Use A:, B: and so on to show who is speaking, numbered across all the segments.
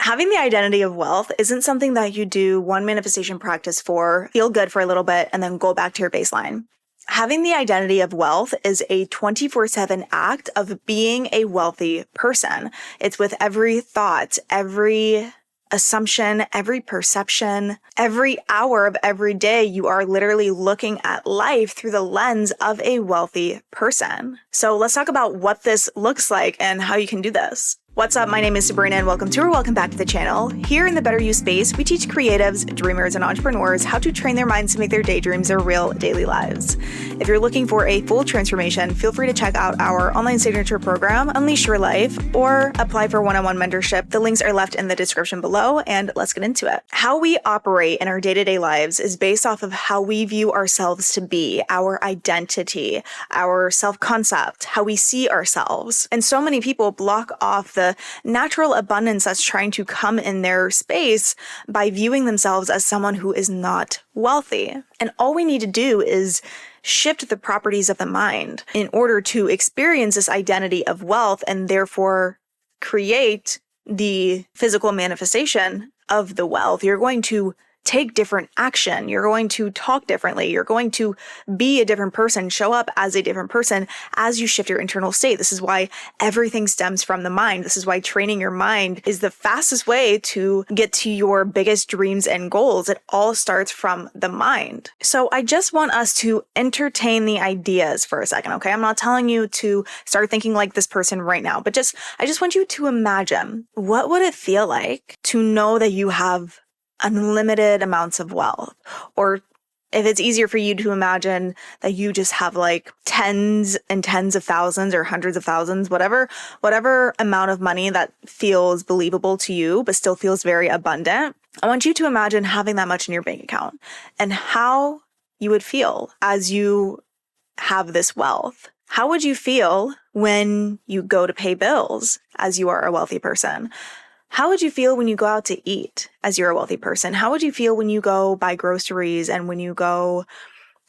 A: Having the identity of wealth isn't something that you do one manifestation practice for, feel good for a little bit, and then go back to your baseline. Having the identity of wealth is a 24/7 act of being a wealthy person. It's with every thought, every assumption, every perception, every hour of every day, you are literally looking at life through the lens of a wealthy person. So let's talk about what this looks like and how you can do this. What's up? My name is Sabrina and welcome back to the channel. Here in the Better You space, we teach creatives, dreamers, and entrepreneurs how to train their minds to make their daydreams their real daily lives. If you're looking for a full transformation, feel free to check out our online signature program, Unleash Your Life, or apply for one-on-one mentorship. The links are left in the description below, and let's get into it. How we operate in our day-to-day lives is based off of how we view ourselves to be, our identity, our self-concept, how we see ourselves. And so many people block off the natural abundance that's trying to come in their space by viewing themselves as someone who is not wealthy. And all we need to do is shift the properties of the mind in order to experience this identity of wealth and therefore create the physical manifestation of the wealth. You're going to take different action. You're going to talk differently. You're going to be a different person, show up as a different person as you shift your internal state. This is why everything stems from the mind. This is why training your mind is the fastest way to get to your biggest dreams and goals. It all starts from the mind. So I just want us to entertain the ideas for a second, okay? I'm not telling you to start thinking like this person right now, but I just want you to imagine, what would it feel like to know that you have unlimited amounts of wealth? Or if it's easier for you to imagine that you just have like tens and tens of thousands or hundreds of thousands, whatever amount of money that feels believable to you, but still feels very abundant. I want you to imagine having that much in your bank account and how you would feel as you have this wealth. How would you feel when you go to pay bills as you are a wealthy person? How would you feel when you go out to eat as you're a wealthy person? How would you feel when you go buy groceries and when you go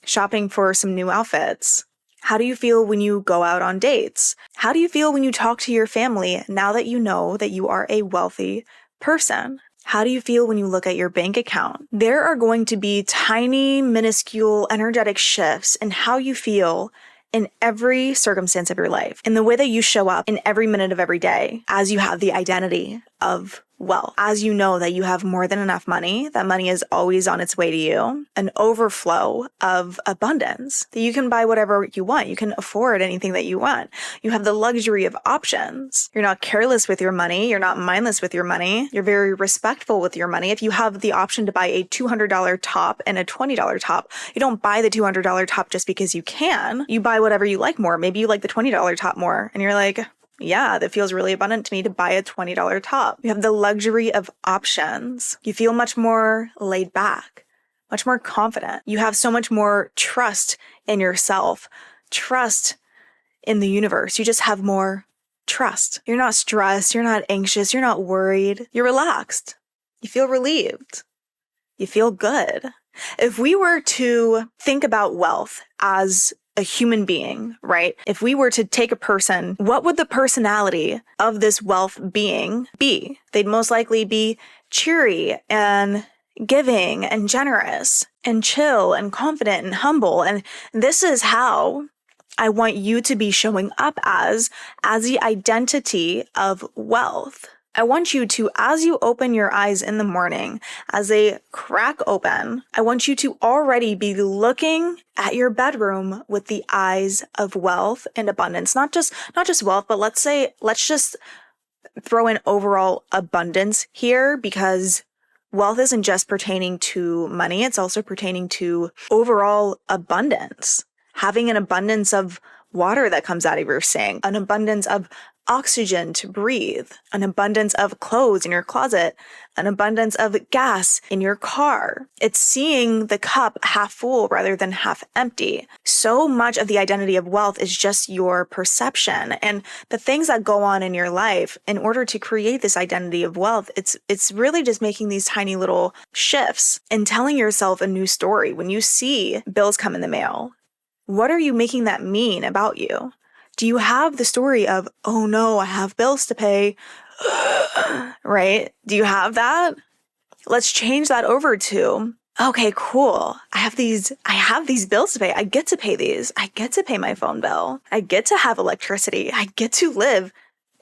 A: shopping for some new outfits? How do you feel when you go out on dates? How do you feel when you talk to your family now that you know that you are a wealthy person? How do you feel when you look at your bank account? There are going to be tiny, minuscule, energetic shifts in how you feel in every circumstance of your life, in the way that you show up in every minute of every day as you have the identity of wealth, as you know that you have more than enough money, that money is always on its way to you, an overflow of abundance, that you can buy whatever you want. You can afford anything that you want. You have the luxury of options. You're not careless with your money. You're not mindless with your money. You're very respectful with your money. If you have the option to buy a $200 top and a $20 top, you don't buy the $200 top just because you can. You buy whatever you like more. Maybe you like the $20 top more and you're like, yeah, that feels really abundant to me to buy a $20 top. You have the luxury of options. You feel much more laid back, much more confident. You have so much more trust in yourself, trust in the universe. You just have more trust. You're not stressed. You're not anxious. You're not worried. You're relaxed. You feel relieved. You feel good. If we were to think about wealth as a human being, right? If we were to take a person, what would the personality of this wealth being be? They'd most likely be cheery and giving and generous and chill and confident and humble. And this is how I want you to be showing up as the identity of wealth. I want you to, as you open your eyes in the morning, as they crack open, I want you to already be looking at your bedroom with the eyes of wealth and abundance. Not just wealth, but let's just throw in overall abundance here, because wealth isn't just pertaining to money. It's also pertaining to overall abundance. Having an abundance of water that comes out of your sink, an abundance of oxygen to breathe, an abundance of clothes in your closet, an abundance of gas in your car. It's seeing the cup half full rather than half empty. So much of the identity of wealth is just your perception and the things that go on in your life. In order to create this identity of wealth, it's really just making these tiny little shifts and telling yourself a new story. When you see bills come in the mail, what are you making that mean about you? Do you have the story of, oh no, I have bills to pay. right? Do you have that? Let's change that over to, okay, cool. I have these bills to pay. I get to pay these. I get to pay my phone bill. I get to have electricity. I get to live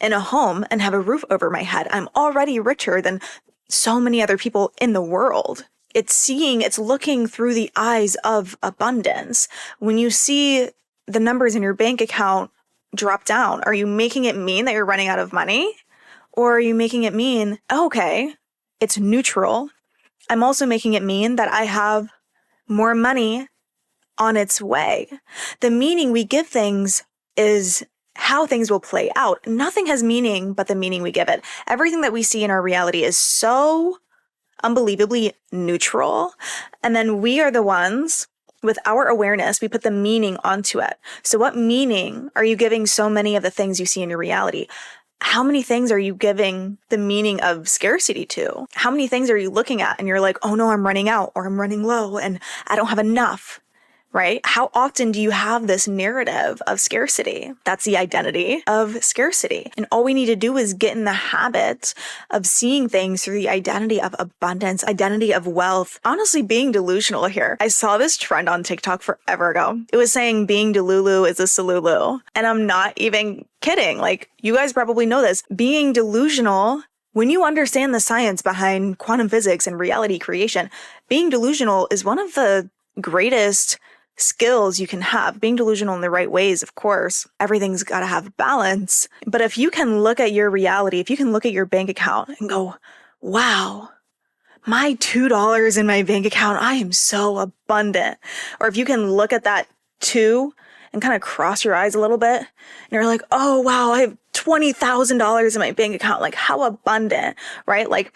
A: in a home and have a roof over my head. I'm already richer than so many other people in the world. It's looking through the eyes of abundance. When you see the numbers in your bank account drop down, are you making it mean that you're running out of money? Or are you making it mean, okay, it's neutral. I'm also making it mean that I have more money on its way. The meaning we give things is how things will play out. Nothing has meaning but the meaning we give it. Everything that we see in our reality is so unbelievably neutral. And then we are the ones, with our awareness, we put the meaning onto it. So what meaning are you giving so many of the things you see in your reality? How many things are you giving the meaning of scarcity to? How many things are you looking at and you're like, oh no, I'm running out, or I'm running low and I don't have enough, right? How often do you have this narrative of scarcity? That's the identity of scarcity. And all we need to do is get in the habit of seeing things through the identity of abundance, identity of wealth. Honestly, being delusional here. I saw this trend on TikTok forever ago. It was saying being delulu is a salulu. And I'm not even kidding. Like, you guys probably know this. Being delusional, when you understand the science behind quantum physics and reality creation, being delusional is one of the greatest skills you can have. Being delusional in the right ways, of course. Everything's got to have balance. But if you can look at your reality, if you can look at your bank account and go, wow, my $2 in my bank account, I am so abundant. Or if you can look at that 2 and kind of cross your eyes a little bit and you're like, oh, wow, I have $20,000 in my bank account. Like, how abundant, right? Like,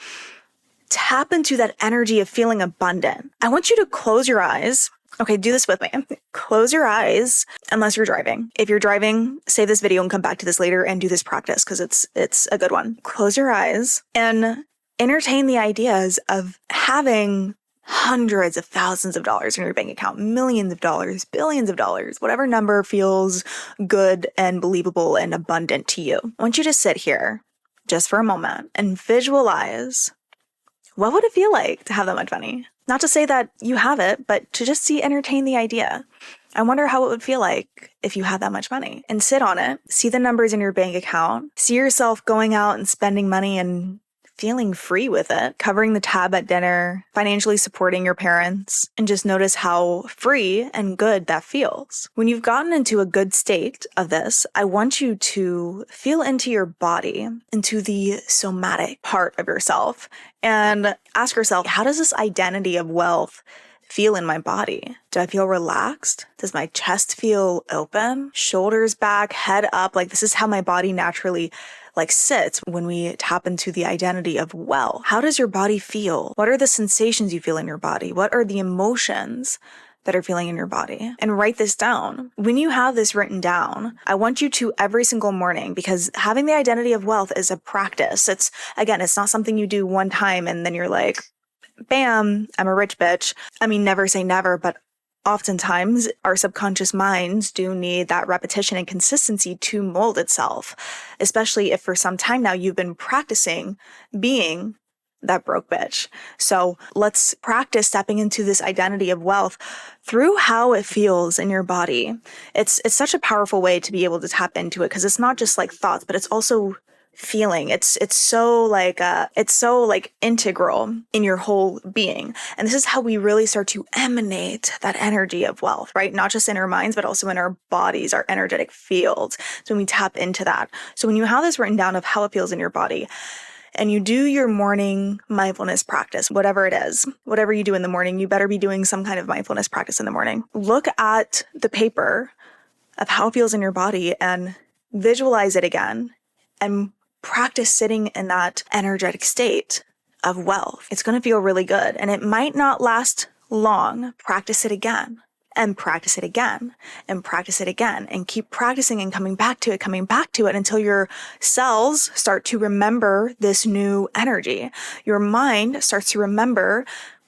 A: tap into that energy of feeling abundant. I want you to close your eyes. Okay, do this with me. Close your eyes, unless you're driving. If you're driving, save this video and come back to this later and do this practice because it's a good one. Close your eyes and entertain the ideas of having hundreds of thousands of dollars in your bank account, millions of dollars, billions of dollars, whatever number feels good and believable and abundant to you. I want you to sit here just for a moment and visualize, what would it feel like to have that much money? Not to say that you have it, but to just entertain the idea. I wonder how it would feel like if you had that much money. And sit on it, see the numbers in your bank account, see yourself going out and spending money and feeling free with it, covering the tab at dinner, financially supporting your parents, and just notice how free and good that feels. When you've gotten into a good state of this, I want you to feel into your body, into the somatic part of yourself, and ask yourself, how does this identity of wealth feel in my body? Do I feel relaxed? Does my chest feel open? Shoulders back, head up? Like, this is how my body naturally sits when we tap into the identity of wealth. How does your body feel? What are the sensations you feel in your body? What are the emotions that are feeling in your body? And write this down. When you have this written down, I want you to every single morning, because having the identity of wealth is a practice. It's not something you do one time and then you're like, bam, I'm a rich bitch. I mean, never say never, but oftentimes our subconscious minds do need that repetition and consistency to mold itself, especially if for some time now you've been practicing being that broke bitch. So let's practice stepping into this identity of wealth through how it feels in your body. It's such a powerful way to be able to tap into it, because it's not just like thoughts, but it's also feeling. It's so integral in your whole being. And this is how we really start to emanate that energy of wealth, right? Not just in our minds, but also in our bodies, our energetic fields. So when we tap into that. So when you have this written down of how it feels in your body, and you do your morning mindfulness practice, whatever it is, whatever you do in the morning, you better be doing some kind of mindfulness practice in the morning. Look at the paper of how it feels in your body and visualize it again, and practice sitting in that energetic state of wealth. It's going to feel really good, and it might not last long. Practice it again and practice it again and practice it again, and keep practicing and coming back to it until your cells start to remember this new energy. Your mind starts to remember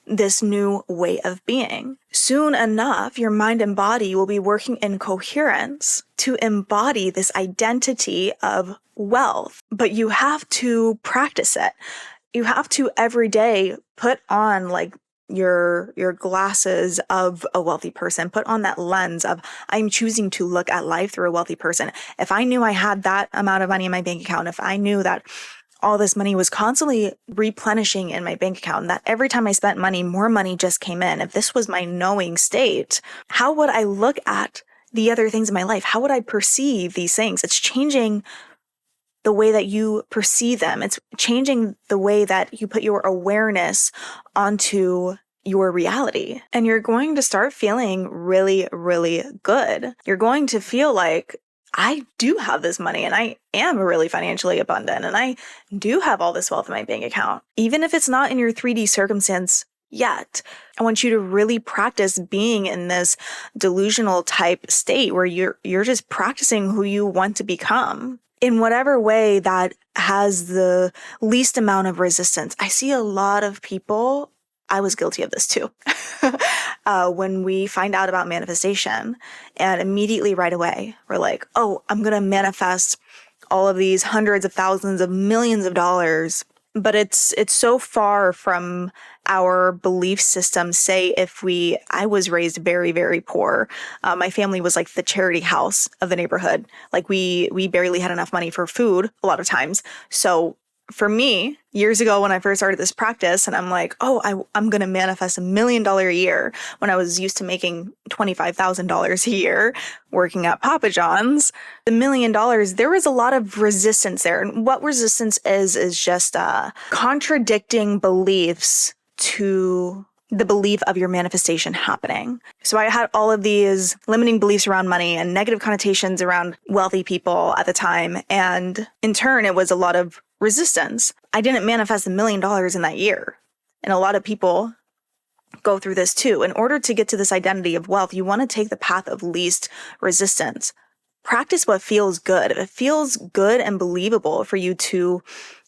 A: this new way of being. Soon enough, your mind and body will be working in coherence to embody this identity of wealth. But you have to practice it. You have to every day put on your glasses of a wealthy person, put on that lens of I'm choosing to look at life through a wealthy person. If I knew I had that amount of money in my bank account, if I knew that all this money was constantly replenishing in my bank account, and that every time I spent money, more money just came in, if this was my knowing state, how would I look at the other things in my life? How would I perceive these things? It's changing the way that you perceive them. It's changing the way that you put your awareness onto your reality. And you're going to start feeling really, really good. You're going to feel like, I do have this money and I am really financially abundant and I do have all this wealth in my bank account. Even if it's not in your 3D circumstance yet, I want you to really practice being in this delusional type state where you're just practicing who you want to become in whatever way that has the least amount of resistance. I see a lot of people, I was guilty of this too, when we find out about manifestation and immediately right away, we're like, oh, I'm going to manifest all of these hundreds of thousands of millions of dollars. But it's so far from our belief system. Say I was raised very, very poor. My family was like the charity house of the neighborhood. Like we barely had enough money for food a lot of times. So for me, years ago when I first started this practice and I'm like, oh, I'm going to manifest $1 million a year when I was used to making $25,000 a year working at Papa John's, the $1 million, there was a lot of resistance there. And what resistance is just contradicting beliefs to the belief of your manifestation happening. So I had all of these limiting beliefs around money and negative connotations around wealthy people at the time. And in turn, it was a lot of resistance. I didn't manifest $1 million in that year. And a lot of people go through this too. In order to get to this identity of wealth, you want to take the path of least resistance. Practice what feels good. If it feels good and believable for you to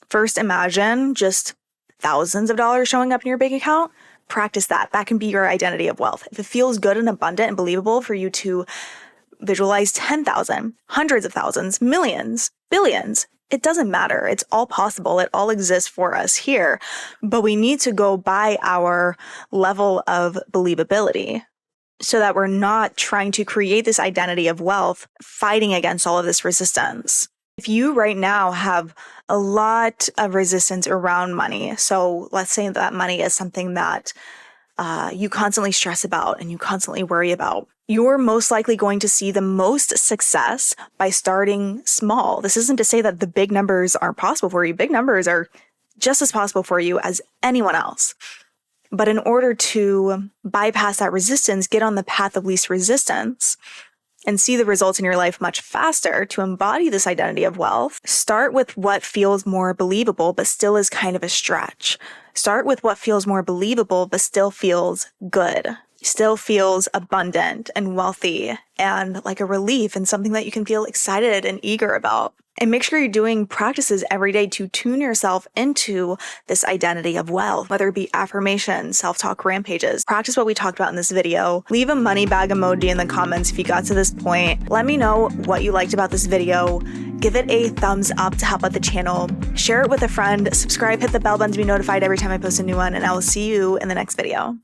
A: first imagine just thousands of dollars showing up in your bank account, practice that. That can be your identity of wealth. If it feels good and abundant and believable for you to visualize 10,000, hundreds of thousands, millions, billions, it doesn't matter. It's all possible. It all exists for us here. But we need to go by our level of believability so that we're not trying to create this identity of wealth, fighting against all of this resistance. If you right now have a lot of resistance around money, so let's say that money is something that you constantly stress about and you constantly worry about, you're most likely going to see the most success by starting small. This isn't to say that the big numbers aren't possible for you. Big numbers are just as possible for you as anyone else. But in order to bypass that resistance, get on the path of least resistance, and see the results in your life much faster, to embody this identity of wealth, start with what feels more believable, but still is kind of a stretch. Start with what feels more believable, but still feels good, still feels abundant and wealthy and like a relief and something that you can feel excited and eager about. And make sure you're doing practices every day to tune yourself into this identity of wealth, whether it be affirmations, self-talk rampages. Practice what we talked about in this video. Leave a money bag emoji in the comments if you got to this point. Let me know what you liked about this video. Give it a thumbs up to help out the channel. Share it with a friend. Subscribe, hit the bell button to be notified every time I post a new one, and I will see you in the next video.